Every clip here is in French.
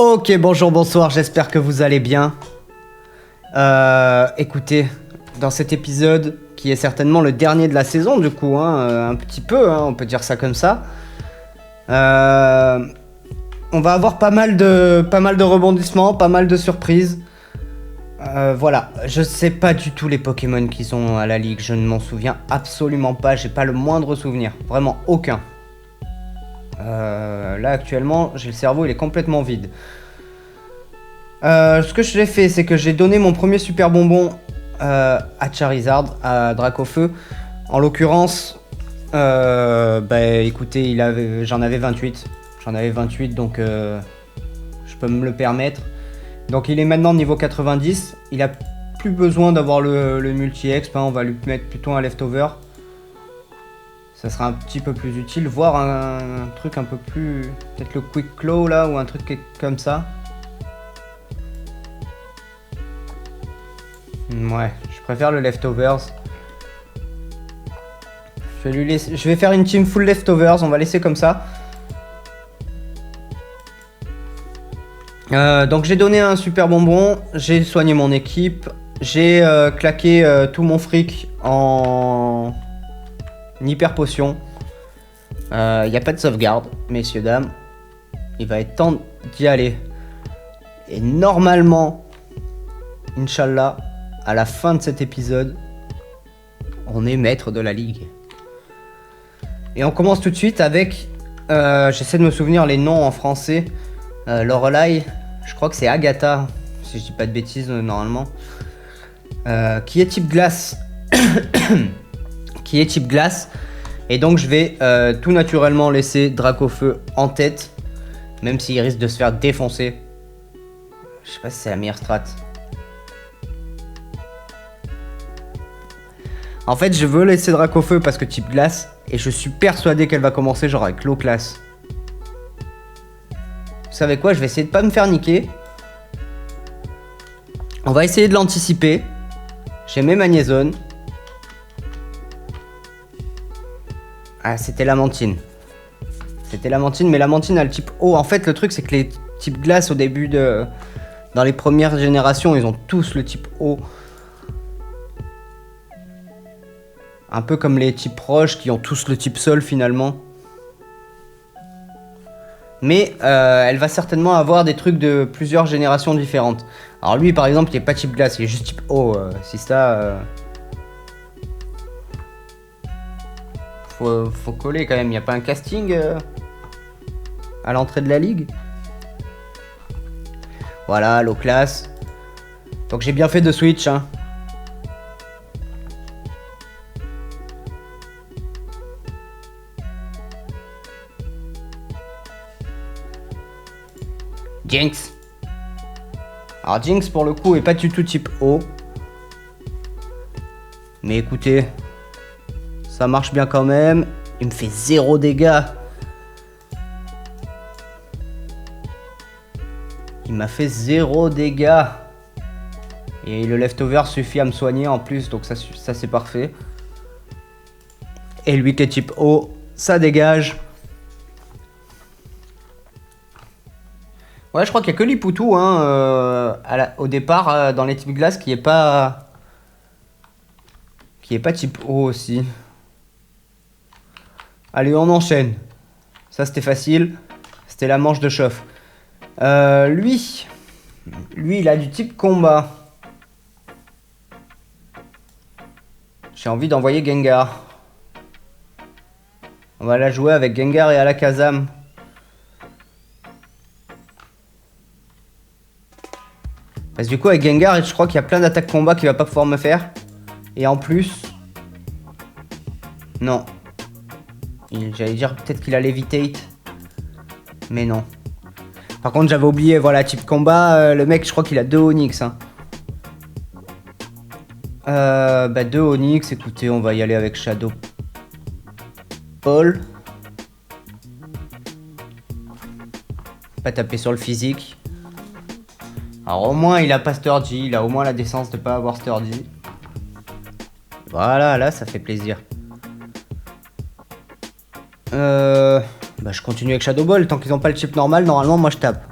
Ok, bonjour, bonsoir, j'espère que vous allez bien. Écoutez, dans cet épisode, qui est certainement le dernier de la saison du coup, un petit peu, on peut dire ça comme ça, on va avoir pas mal de rebondissements, pas mal de surprises. Voilà, je sais pas du tout les Pokémon qui sont à la ligue, je ne m'en souviens absolument pas, j'ai pas le moindre souvenir, vraiment aucun. Là actuellement, j'ai le cerveau, il est complètement vide. Ce que j'ai fait, c'est que j'ai donné mon premier super bonbon à Charizard, à Dracofeu. En l'occurrence, écoutez, j'en avais 28. J'en avais 28, donc je peux me le permettre. Donc il est maintenant niveau 90. Il a plus besoin d'avoir le multi-exp, on va lui mettre plutôt un leftover. Ça sera un petit peu plus utile, voire un truc un peu plus... Peut-être le Quick Claw là, ou un truc comme ça. Ouais, je préfère le leftovers. Je vais faire une team full leftovers, on va laisser comme ça. Donc j'ai donné un super bonbon, j'ai soigné mon équipe, j'ai claqué tout mon fric en hyper potion. Il n'y a pas de sauvegarde, messieurs, dames. Il va être temps d'y aller. Et normalement, Inch'Allah, à la fin de cet épisode, on est maître de la ligue. Et on commence tout de suite avec... j'essaie de me souvenir les noms en français. Lorelai, je crois que c'est Agatha, si je dis pas de bêtises normalement. Qui est type glace. Qui est type glace. Et donc je vais tout naturellement laisser Dracofeu en tête. Même s'il risque de se faire défoncer. Je sais pas si c'est la meilleure strat. En fait, je veux laisser Dracofeu parce que type glace. Et je suis persuadé qu'elle va commencer genre avec l'eau classe. Vous savez quoi? Je vais essayer de pas me faire niquer. On va essayer de l'anticiper. J'ai mes magnézones. Ah, c'était Lamantine. C'était Lamantine, mais Lamantine a le type eau. En fait, le truc, c'est que les types glace au début de... Dans les premières générations, ils ont tous le type eau. Un peu comme les types roches qui ont tous le type sol finalement. Mais elle va certainement avoir des trucs de plusieurs générations différentes. Alors lui par exemple il est pas type glace, il est juste type eau. Si ça... Faut coller quand même, il n'y a pas un casting à l'entrée de la ligue. Voilà, l'eau classe. Donc j'ai bien fait de switch hein. Jinx. Alors Jinx pour le coup est pas du tout type eau. Mais écoutez, ça marche bien quand même. Il me fait 0 dégâts. Il m'a fait 0 dégâts. Et le leftover suffit à me soigner en plus, donc ça c'est parfait. Et lui qui est type eau, ça dégage. Ouais, je crois qu'il y a que Lipoutou au départ dans les types glace qui est pas type eau aussi. Allez, on enchaîne. Ça c'était facile. C'était la manche de chauffe. Lui, il a du type combat. J'ai envie d'envoyer Gengar. On va la jouer avec Gengar et Alakazam. Parce que du coup avec Gengar je crois qu'il y a plein d'attaques combat qu'il va pas pouvoir me faire. Et en plus... Non. J'allais dire peut-être qu'il a Levitate. Mais non. Par contre j'avais oublié, voilà, type combat, le mec je crois qu'il a 2 Onix. Hein. 2 Onix, écoutez, on va y aller avec Shadow Paul. Pas taper sur le physique. Alors au moins il a pas Sturdy, il a au moins la décence de pas avoir Sturdy. Voilà, là ça fait plaisir. Je continue avec Shadow Ball, tant qu'ils ont pas le chip normal, normalement moi je tape.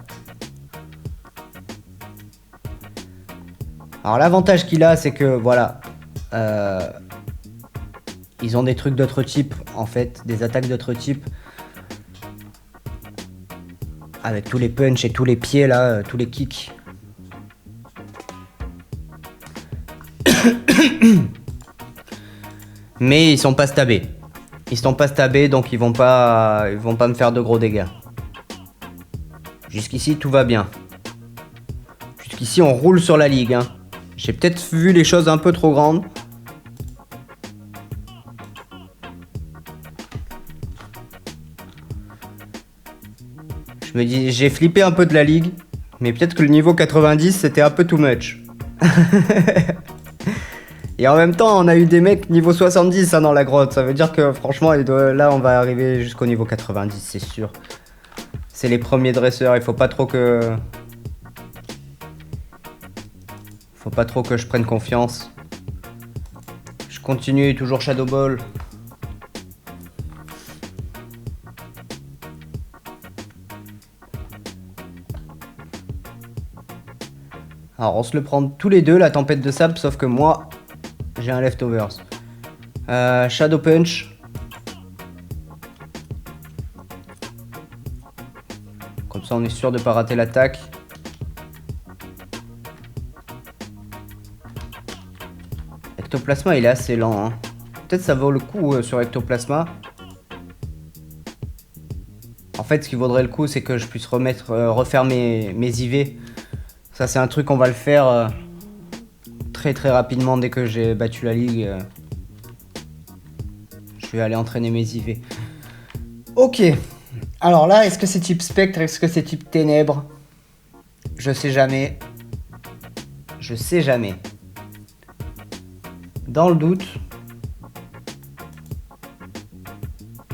Alors l'avantage qu'il a, c'est que voilà, ils ont des trucs d'autres types en fait, des attaques d'autres types. Avec tous les punchs et tous les pieds là, tous les kicks. Mais ils sont pas stabés. Ils sont pas stabés, donc ils vont pas me faire de gros dégâts. Jusqu'ici tout va bien. Jusqu'ici on roule sur la ligue. Hein. J'ai peut-être vu les choses un peu trop grandes. Je me dis, j'ai flippé un peu de la ligue, mais peut-être que le niveau 90 c'était un peu too much. Et en même temps, on a eu des mecs niveau 70 hein, dans la grotte. Ça veut dire que franchement, là on va arriver jusqu'au niveau 90, c'est sûr. C'est les premiers dresseurs, il faut pas trop que... Faut pas trop que je prenne confiance. Je continue, toujours Shadow Ball. Alors on se le prend tous les deux, la tempête de sable, sauf que moi, j'ai un leftovers. Shadow Punch. Comme ça on est sûr de pas rater l'attaque. Ectoplasma il est assez lent. Hein. Peut-être ça vaut le coup sur Ectoplasma. En fait ce qui vaudrait le coup c'est que je puisse refaire mes IV. Ça c'est un truc qu'on va le faire très très rapidement dès que j'ai battu la ligue. Je vais aller entraîner mes IV. Ok. Alors là, est-ce que c'est type spectre? Est-ce que c'est type ténèbres? Je sais jamais. Je sais jamais. Dans le doute,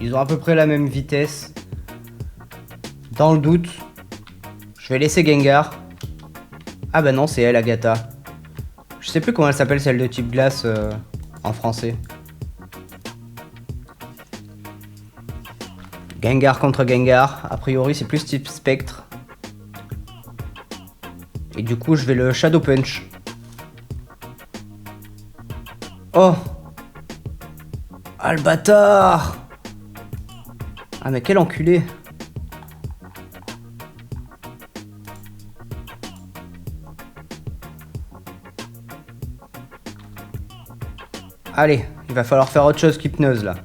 ils ont à peu près la même vitesse. Dans le doute, je vais laisser Gengar. Ah bah non, c'est elle, Agatha. Je sais plus comment elle s'appelle, celle de type glace en français. Gengar contre Gengar. A priori, c'est plus type spectre. Et du coup, je vais le Shadow Punch. Oh! Ah, le bâtard! Ah, mais quel enculé! Allez, il va falloir faire autre chose qu'hypnose, là.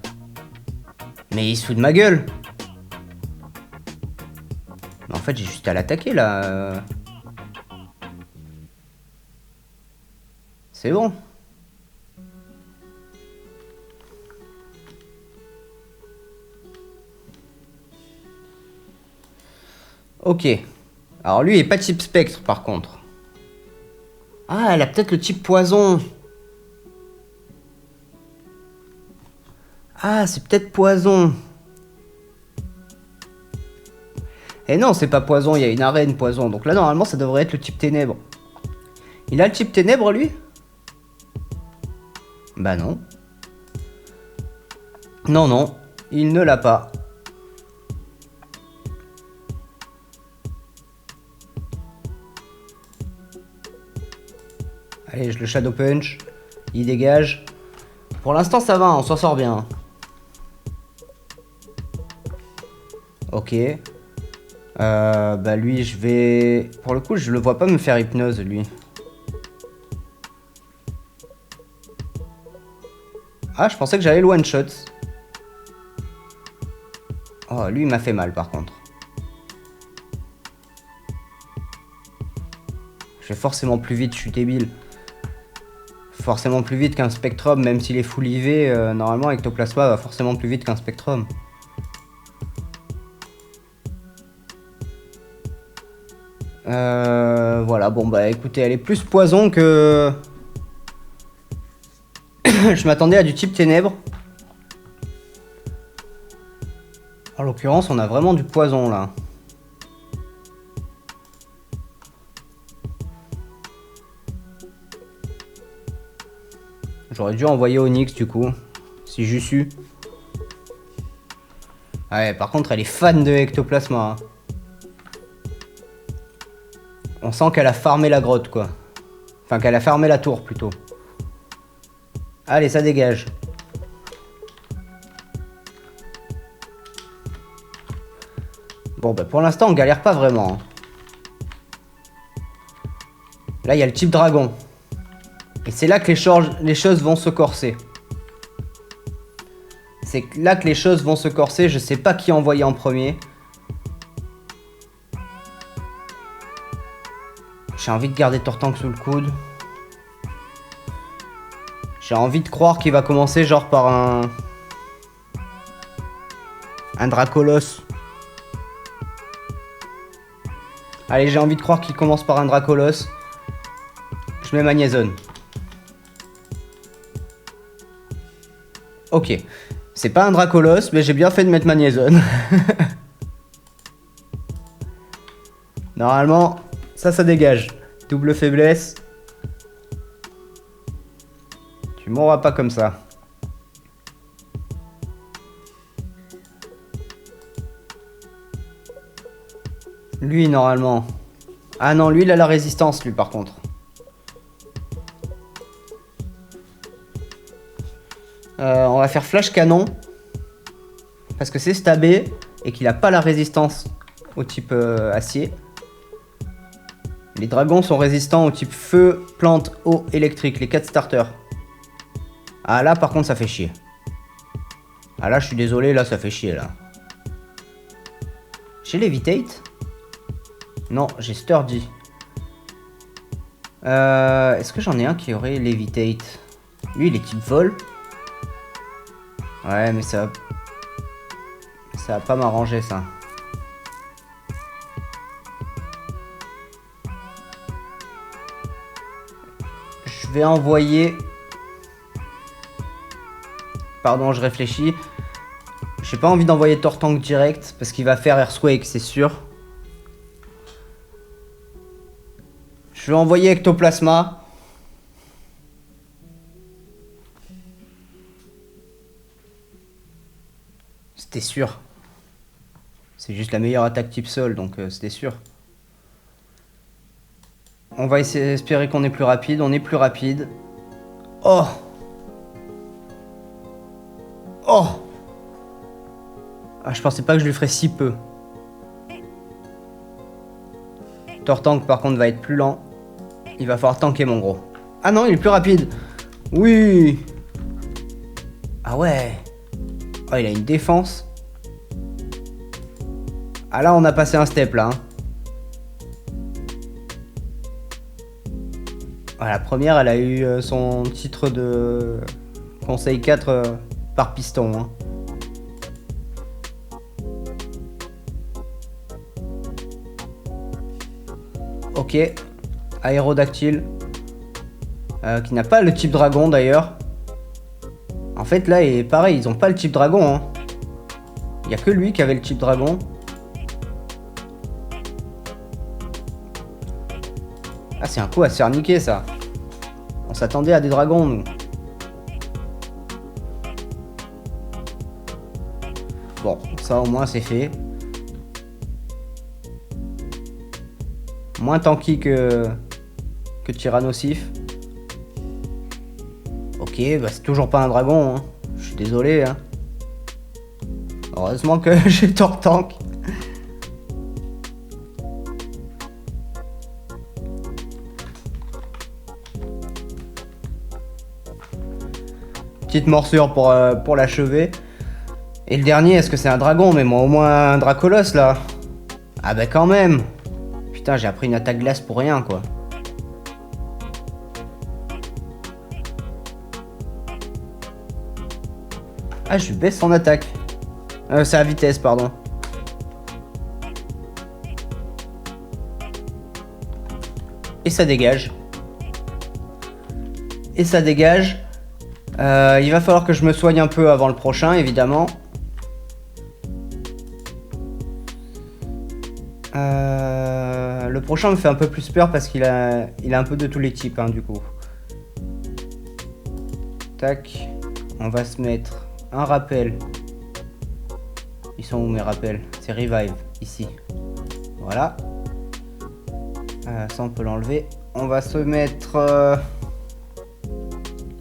Mais il se fout de ma gueule! Mais en fait, j'ai juste à l'attaquer, là. C'est bon. Ok. Alors lui, il est pas type spectre, par contre. Ah, elle a peut-être le type poison. Ah, c'est peut-être poison. Et non, c'est pas poison, il y a une arène poison. Donc là, normalement, ça devrait être le type ténèbres. Il a le type ténèbres, lui? Bah non. Non, non, il ne l'a pas. Allez, je le Shadow Punch. Il dégage. Pour l'instant, ça va, on s'en sort bien. Ok. Bah lui, je vais... Pour le coup, je le vois pas me faire hypnose, lui. Ah, je pensais que j'allais le one-shot. Oh, lui, il m'a fait mal, par contre. Je vais forcément plus vite, je suis débile. Forcément plus vite qu'un Spectrum, même s'il est full IV, normalement, Ectoplasma va forcément plus vite qu'un Spectrum. Voilà, bon bah écoutez, elle est plus poison que... Je m'attendais à du type ténèbres. En l'occurrence, on a vraiment du poison là. J'aurais dû envoyer Onyx du coup, si j'eus su. Ouais, par contre, elle est fan de Ectoplasma. Hein. On sent qu'elle a farmé la grotte quoi. Enfin, qu'elle a fermé la tour, plutôt. Allez, ça dégage. Bon, bah pour l'instant, on galère pas vraiment. Là, il y a le type dragon. Et c'est là que les choses vont se corser. C'est là que les choses vont se corser. Je sais pas qui envoyer en premier. J'ai envie de garder Tortank sous le coude. J'ai envie de croire qu'il va commencer genre par un Dracolos. Allez, j'ai envie de croire qu'il commence par un Dracolos. Je mets Magnézone. Ok. C'est pas un Dracolos, mais j'ai bien fait de mettre Magnézone. Normalement, ça dégage. Double faiblesse. Tu mourras pas comme ça. Lui, normalement. Ah non, lui, il a la résistance, lui, par contre. On va faire flash canon. Parce que c'est stabé et qu'il a pas la résistance au type acier. Les dragons sont résistants au type feu, plante, eau, électrique. Les 4 starters. Ah là, par contre, ça fait chier. Ah là, je suis désolé, là, ça fait chier, là. J'ai Levitate? Non, j'ai Sturdy. Est-ce que j'en ai un qui aurait Levitate? Lui, il est type vol. Ouais, mais ça va pas m'arranger, ça. Je vais envoyer... Pardon, je réfléchis. J'ai pas envie d'envoyer Tortank direct, parce qu'il va faire Earthquake, c'est sûr. Je vais envoyer Ectoplasma. C'était sûr. C'est juste la meilleure attaque type sol, donc c'était sûr. On va espérer qu'on est plus rapide. On est plus rapide. Oh! Oh! Ah, je pensais pas que je lui ferais si peu. Tortank, par contre, va être plus lent. Il va falloir tanker, mon gros. Ah non, il est plus rapide. Oui! Ah ouais! Oh, il a une défense. Ah là, on a passé un step, là. Ah, la première, elle a eu son titre de conseil 4 par piston. Hein. Ok. Aérodactyle. Qui n'a pas le type dragon, d'ailleurs. En fait, là, et pareil, ils ont pas le type dragon. Hein. Il y a que lui qui avait le type dragon. Ah, c'est un coup à se faire niquer, ça. On s'attendait à des dragons, nous. Bon, ça au moins c'est fait. Moins tanky que Tyrannosif. Ok, bah c'est toujours pas un dragon, hein. Je suis désolé, hein. Heureusement que j'ai Tortank. Petite morsure pour l'achever. Et le dernier, est-ce que c'est un dragon? Mais moi, au moins un Dracolos, là. Ah bah quand même. Putain, j'ai appris une attaque glace pour rien, quoi. Ah, je lui baisse son attaque. Sa vitesse, pardon. Et ça dégage. Et ça dégage. Il va falloir que je me soigne un peu avant le prochain, évidemment. Le prochain me fait un peu plus peur parce qu'il a un peu de tous les types, hein, du coup. Tac. On va se mettre un rappel. Ils sont où mes rappels? C'est Revive, ici. Voilà. Ça, on peut l'enlever. On va se mettre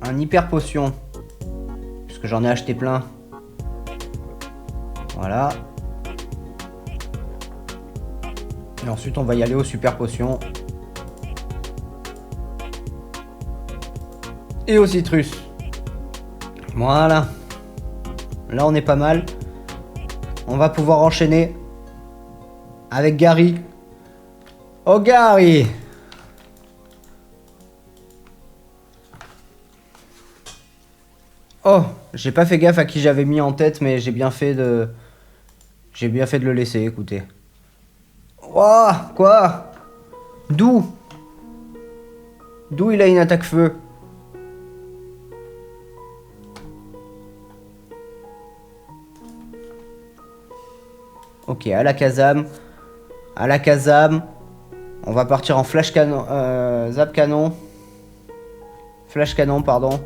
un hyper potion. Puisque j'en ai acheté plein. Voilà. Et ensuite, on va y aller aux super potions. Et au citrus. Voilà. Là, on est pas mal. On va pouvoir enchaîner avec Gary. Oh, Gary! Oh, j'ai pas fait gaffe à qui j'avais mis en tête, mais j'ai bien fait de le laisser, écoutez. Ouah, quoi? D'où il a une attaque feu? Ok, à la Kazam. À la Kazam. On va partir en flash canon. Zap canon. Flash canon, pardon.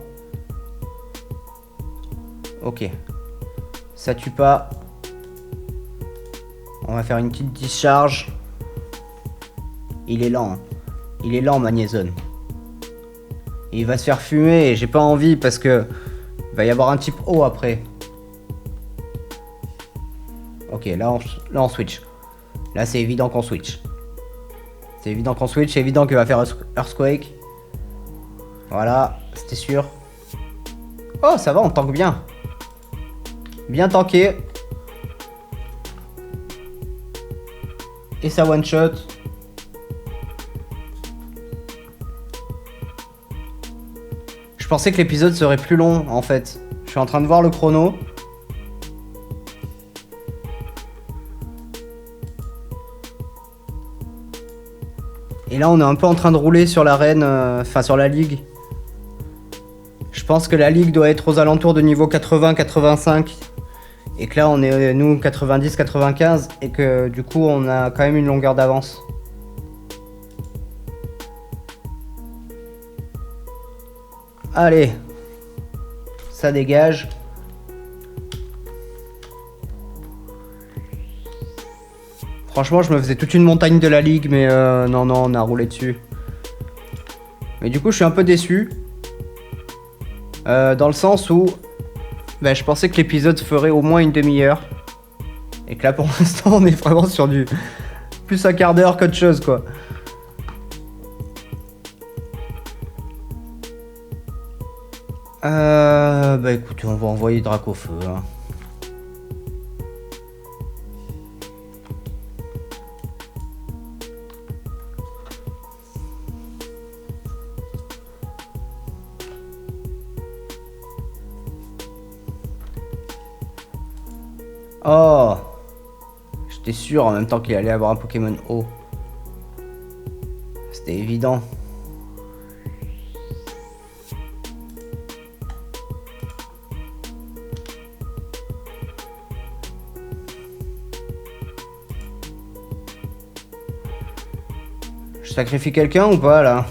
Ok. Ça tue pas. On va faire une petite discharge. Il est lent. Hein. Il est lent, Magnézone. Il va se faire fumer et j'ai pas envie parce que il va y avoir un type haut après. Ok, là on switch. Là c'est évident qu'on switch. C'est évident qu'on switch, c'est évident qu'il va faire Earthquake. Voilà, c'était sûr. Oh, ça va, on tank bien. Bien tanké. Et ça one shot. Je pensais que l'épisode serait plus long en fait. Je suis en train de voir le chrono. Et là on est un peu en train de rouler sur l'arène, enfin sur la ligue. Je pense que la ligue doit être aux alentours de niveau 80-85. Et que là on est nous 90-95 et que du coup on a quand même une longueur d'avance. Allez, ça dégage. Franchement, je me faisais toute une montagne de la ligue, mais non, on a roulé dessus. Mais du coup, je suis un peu déçu. Dans le sens où je pensais que l'épisode ferait au moins une demi-heure. Et que là, pour l'instant, on est vraiment sur du plus un quart d'heure qu'autre chose, quoi. Écoutez, on va envoyer Drac au feu. Hein. Oh, j'étais sûr en même temps qu'il allait avoir un Pokémon haut. C'était évident. Je sacrifie quelqu'un ou pas là?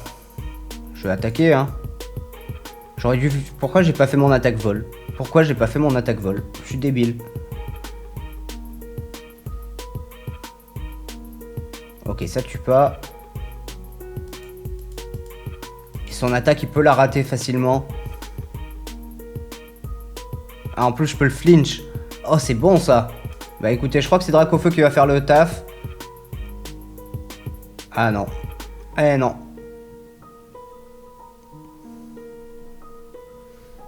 Je vais attaquer hein. J'aurais dû... Pourquoi j'ai pas fait mon attaque vol? Pourquoi j'ai pas fait mon attaque vol? Je suis débile. Ok, ça tue pas. Et son attaque, il peut la rater facilement. Ah, en plus, je peux le flinch. Oh, c'est bon ça. Bah écoutez, je crois que c'est Dracofeu qui va faire le taf. Ah non. Eh non.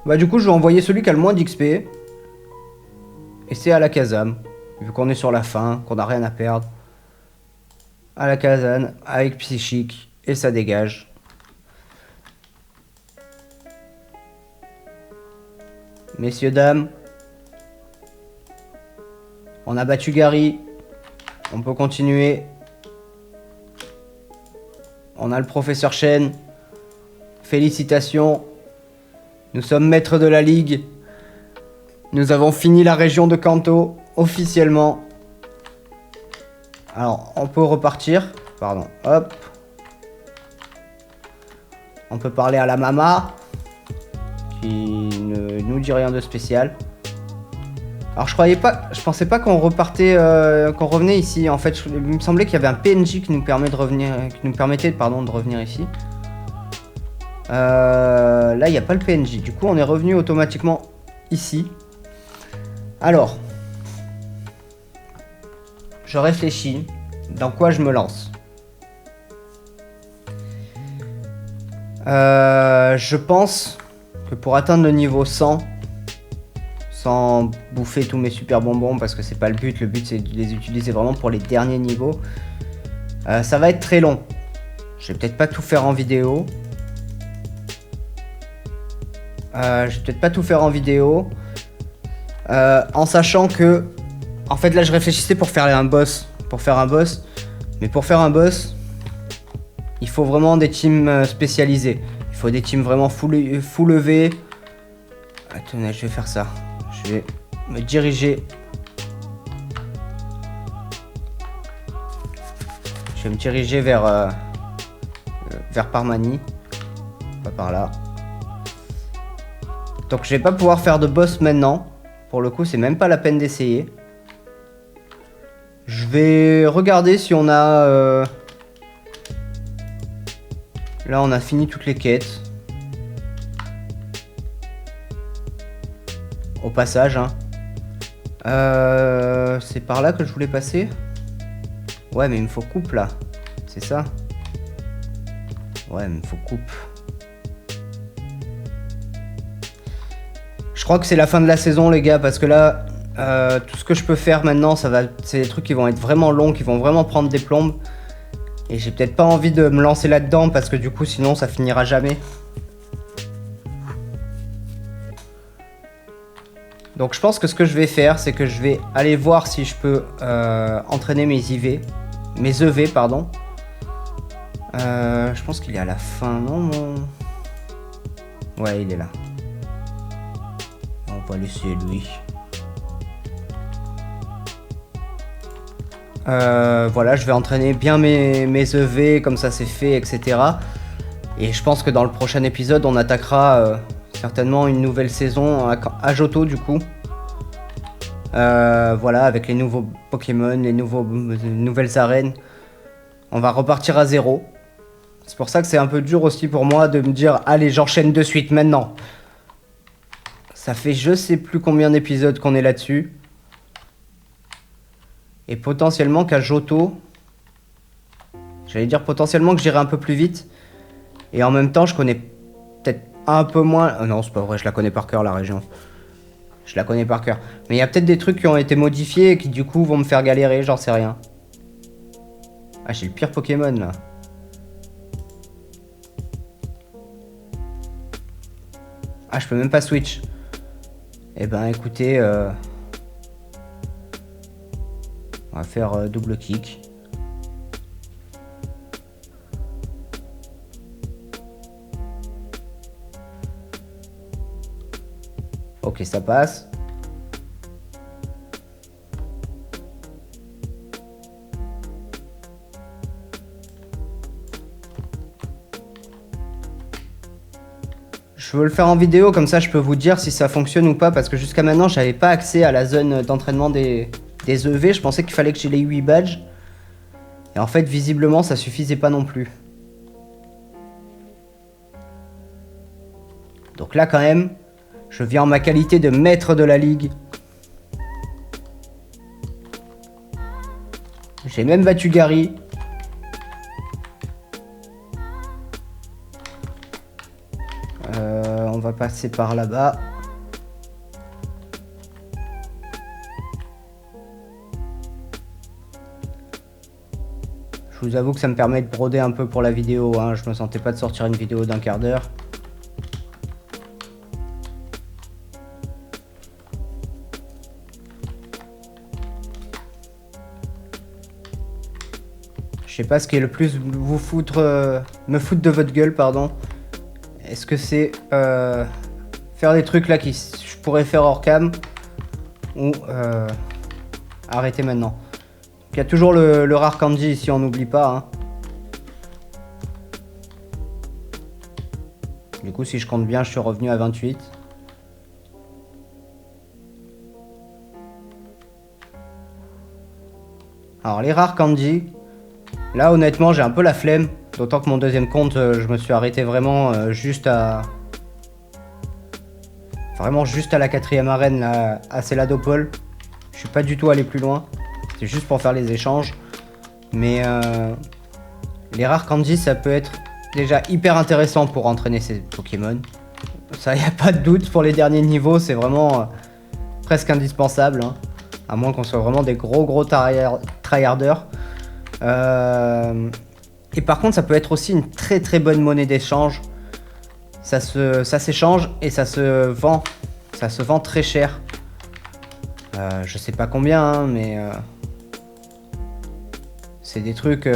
Bah du coup, je vais envoyer celui qui a le moins d'XP. Et c'est à la Kazam. Vu qu'on est sur la fin, qu'on n'a rien à perdre. À la Kazan, avec Psychique. Et ça dégage. Messieurs, dames. On a battu Gary. On peut continuer. On a le professeur Chen. Félicitations. Nous sommes maîtres de la ligue. Nous avons fini la région de Kanto, officiellement. Alors, on peut repartir. Pardon, hop. On peut parler à la mama. Qui ne nous dit rien de spécial. Alors je pensais pas qu'on repartait, qu'on revenait ici. En fait, il me semblait qu'il y avait un PNJ qui nous permettait, pardon, de revenir ici. Là, il n'y a pas le PNJ. Du coup, on est revenu automatiquement ici. Alors, je réfléchis. Dans quoi je me lance? Je pense que pour atteindre le niveau 100, sans bouffer tous mes super bonbons, parce que c'est pas le but c'est de les utiliser vraiment pour les derniers niveaux, ça va être très long. Je vais peut-être pas tout faire en vidéo. En sachant que, en fait là je réfléchissais pour faire un boss, mais pour faire un boss, il faut vraiment des teams spécialisés. Il faut des teams vraiment full EV. Attendez, je vais faire ça. Je vais me diriger. vers Parmanie. Pas par là. Donc je vais pas pouvoir faire de boss maintenant. Pour le coup, c'est même pas la peine d'essayer. Je vais regarder si on a... Là, on a fini toutes les quêtes. Au passage, hein. C'est par là que je voulais passer. Ouais, mais il me faut coupe, là. C'est ça? Ouais, il me faut coupe. Je crois que c'est la fin de la saison, les gars, parce que là, tout ce que je peux faire maintenant, c'est des trucs qui vont être vraiment longs, qui vont vraiment prendre des plombes. Et j'ai peut-être pas envie de me lancer là-dedans, parce que du coup, sinon, ça finira jamais. Donc je pense que ce que je vais faire, c'est que je vais aller voir si je peux entraîner mes EV, pardon. Je pense qu'il est à la fin, non mon... Ouais, il est là. On va laisser lui. Voilà, je vais entraîner bien mes EV, comme ça c'est fait, etc. Et je pense que dans le prochain épisode, on attaquera certainement une nouvelle saison à Johto du coup. Voilà, avec les nouveaux Pokémon, les nouvelles arènes. On va repartir à zéro. C'est pour ça que c'est un peu dur aussi pour moi de me dire allez, j'enchaîne de suite maintenant. Ça fait je sais plus combien d'épisodes qu'on est là-dessus. Et potentiellement qu'à Johto, j'allais dire potentiellement que j'irai un peu plus vite. Et en même temps, je connais peut-être un peu moins... non, c'est pas vrai, je la connais par cœur, la région. Je la connais par cœur. Mais il y a peut-être des trucs qui ont été modifiés et qui du coup vont me faire galérer, j'en sais rien. Ah, j'ai le pire Pokémon là. Ah, je peux même pas switch. Eh ben écoutez, on va faire double kick. Ok, ça passe. Je veux le faire en vidéo, comme ça je peux vous dire si ça fonctionne ou pas, parce que jusqu'à maintenant j'avais pas accès à la zone d'entraînement des EV, je pensais qu'il fallait que j'ai les 8 badges. Et en fait visiblement ça suffisait pas non plus. Donc là quand même, je viens en ma qualité de maître de la ligue. J'ai même battu Gary. On va passer par là-bas. Je vous avoue que ça me permet de broder un peu pour la vidéo, hein. Je me sentais pas de sortir une vidéo d'un quart d'heure. Je sais pas ce qui est le plus me foutre de votre gueule, pardon. Est-ce que c'est faire des trucs là que je pourrais faire hors cam ou arrêter maintenant. Il y a toujours le rare candy ici, on n'oublie pas. Hein. Du coup, si je compte bien, je suis revenu à 28. Alors les rares candy, là honnêtement j'ai un peu la flemme. D'autant que mon deuxième compte, je me suis arrêté vraiment juste à... Vraiment juste à la 4ème arène, là, à Céladopol. Je suis pas du tout allé plus loin. C'est juste pour faire les échanges. Mais les rares candy, ça peut être déjà hyper intéressant pour entraîner ces Pokémon. Ça, y a pas de doute, pour les derniers niveaux, c'est vraiment presque indispensable. Hein. À moins qu'on soit vraiment des gros tryharders. Et par contre, ça peut être aussi une très bonne monnaie d'échange. Ça s'échange et ça se vend. Ça se vend très cher. Je sais pas combien, hein, mais... c'est des trucs...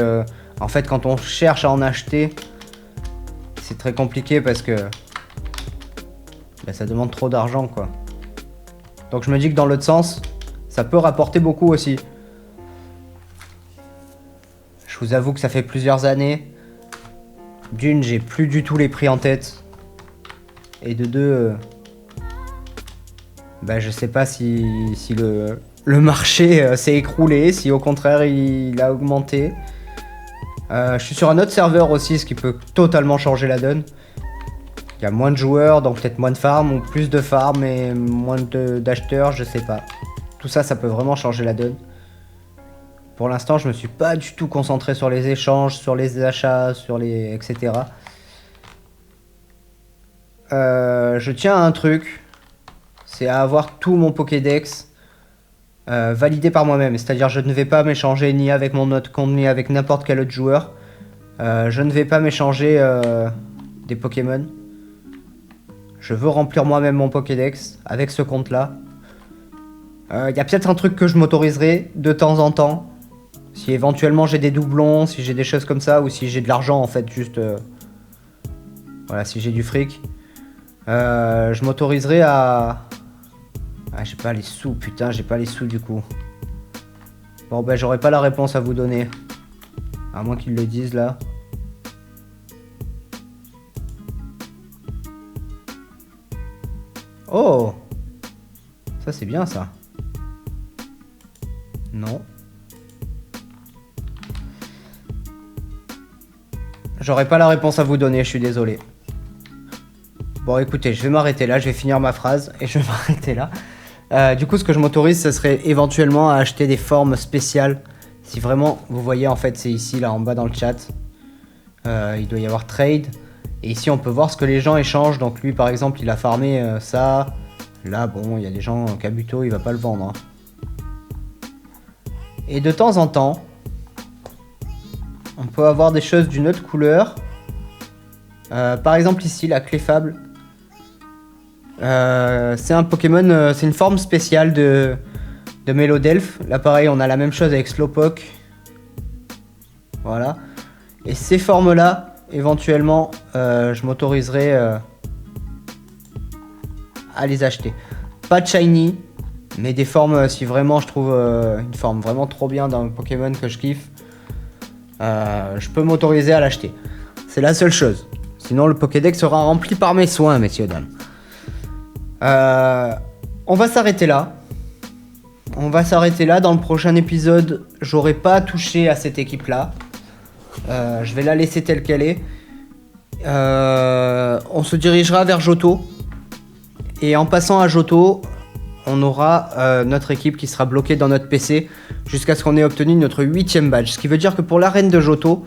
en fait, quand on cherche à en acheter, c'est très compliqué parce que... bah, ça demande trop d'argent, quoi. Donc je me dis que dans l'autre sens, ça peut rapporter beaucoup aussi. Je vous avoue que ça fait plusieurs années. D'une, j'ai plus du tout les prix en tête. Et de deux, bah, je sais pas si le marché s'est écroulé, si au contraire il a augmenté. Je suis sur un autre serveur aussi, ce qui peut totalement changer la donne. Il y a moins de joueurs, donc peut-être moins de farm, ou plus de farm et moins d'acheteurs, je sais pas. Tout ça, ça peut vraiment changer la donne. Pour l'instant, je me suis pas du tout concentré sur les échanges, sur les achats, sur les... etc. Je tiens à un truc, c'est à avoir tout mon Pokédex validé par moi-même. C'est-à-dire, je ne vais pas m'échanger ni avec mon autre compte, ni avec n'importe quel autre joueur. Je ne vais pas m'échanger des Pokémon. Je veux remplir moi-même mon Pokédex avec ce compte-là. Y a peut-être un truc que je m'autoriserai de temps en temps. Si éventuellement j'ai des doublons, si j'ai des choses comme ça, ou si j'ai de l'argent en fait, juste... voilà, si j'ai du fric. Je m'autoriserai à... Ah, j'ai pas les sous, putain, j'ai pas les sous du coup. Bon, ben, j'aurai pas la réponse à vous donner. À moins qu'ils le disent, là. Oh! Ça, c'est bien, ça. Non. J'aurai pas la réponse à vous donner, je suis désolé. Bon, écoutez, je vais m'arrêter là, je vais finir ma phrase et je vais m'arrêter là. Du coup, ce que je m'autorise, ce serait éventuellement à acheter des formes spéciales. Si vraiment, vous voyez, en fait, c'est ici, là, en bas dans le chat. Il doit y avoir trade. Et ici, on peut voir ce que les gens échangent. Donc lui, par exemple, il a farmé ça. Là, bon, il y a des gens, Kabuto, il va pas le vendre. Hein. Et de temps en temps, on peut avoir des choses d'une autre couleur. Par exemple, ici, la Clefable. C'est un Pokémon, c'est une forme spéciale de Mélodelph. Là pareil, on a la même chose avec Slowpoke. Voilà. Et ces formes-là, éventuellement, je m'autoriserai à les acheter. Pas de shiny, mais des formes, si vraiment je trouve une forme vraiment trop bien d'un Pokémon que je kiffe, je peux m'autoriser à l'acheter. C'est la seule chose. Sinon, le Pokédex sera rempli par mes soins, messieurs, dames. On va s'arrêter là. Dans le prochain épisode, j'aurai pas touché à cette équipe-là. Je vais la laisser telle qu'elle est. On se dirigera vers Johto. Et en passant à Johto, on aura notre équipe qui sera bloquée dans notre PC jusqu'à ce qu'on ait obtenu notre 8ème badge. Ce qui veut dire que pour l'arène de Johto,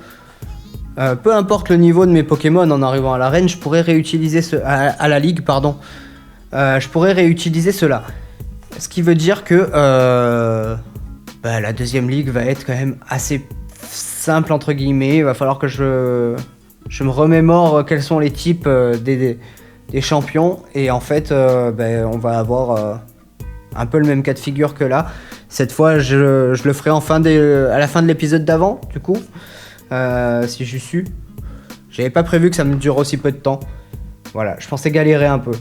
peu importe le niveau de mes Pokémon en arrivant à l'arène, je pourrais réutiliser à la ligue, pardon. Je pourrais réutiliser cela. Ce qui veut dire que la deuxième ligue va être quand même assez simple entre guillemets. Il va falloir que je me remémore quels sont les types des champions. Et en fait, on va avoir un peu le même cas de figure que là. Cette fois, je le ferai à la fin de l'épisode d'avant, du coup. Si j'y suis. J'avais pas prévu que ça me dure aussi peu de temps. Voilà, je pensais galérer un peu.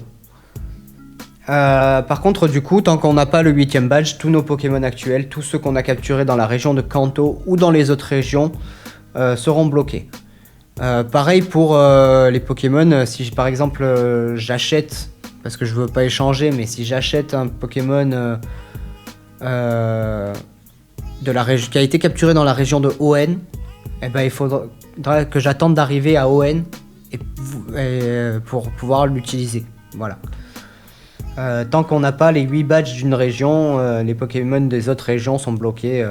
Par contre, du coup, tant qu'on n'a pas le 8ème badge, tous nos Pokémon actuels, tous ceux qu'on a capturés dans la région de Kanto ou dans les autres régions, seront bloqués. Pareil pour les Pokémon, si par exemple j'achète, parce que je veux pas échanger, mais si j'achète un Pokémon qui a été capturé dans la région de ON, eh ben, il faudra que j'attende d'arriver à ON pour pouvoir l'utiliser. Voilà. Tant qu'on n'a pas les 8 badges d'une région, les Pokémon des autres régions sont bloqués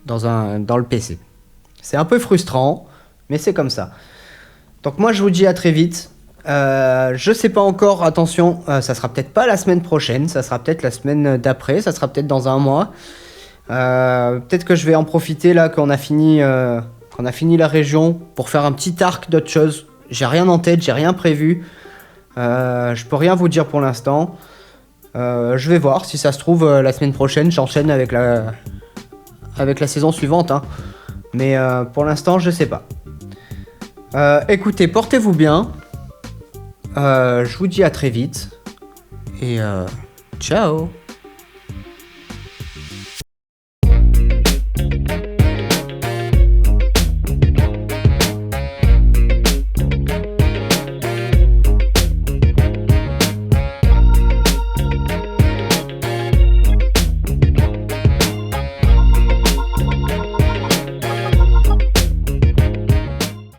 dans le PC. C'est un peu frustrant, mais c'est comme ça. Donc moi je vous dis à très vite. Je sais pas encore, attention, ça sera peut-être pas la semaine prochaine, ça sera peut-être la semaine d'après, ça sera peut-être dans un mois. Peut-être que je vais en profiter là qu'on a fini la région pour faire un petit arc d'autre chose. J'ai rien en tête, j'ai rien prévu. Je peux rien vous dire pour l'instant. Je vais voir, si ça se trouve la semaine prochaine j'enchaîne avec la saison suivante, hein. Mais pour l'instant je sais pas. Écoutez, portez-vous bien. Je vous dis à très vite. Et ciao.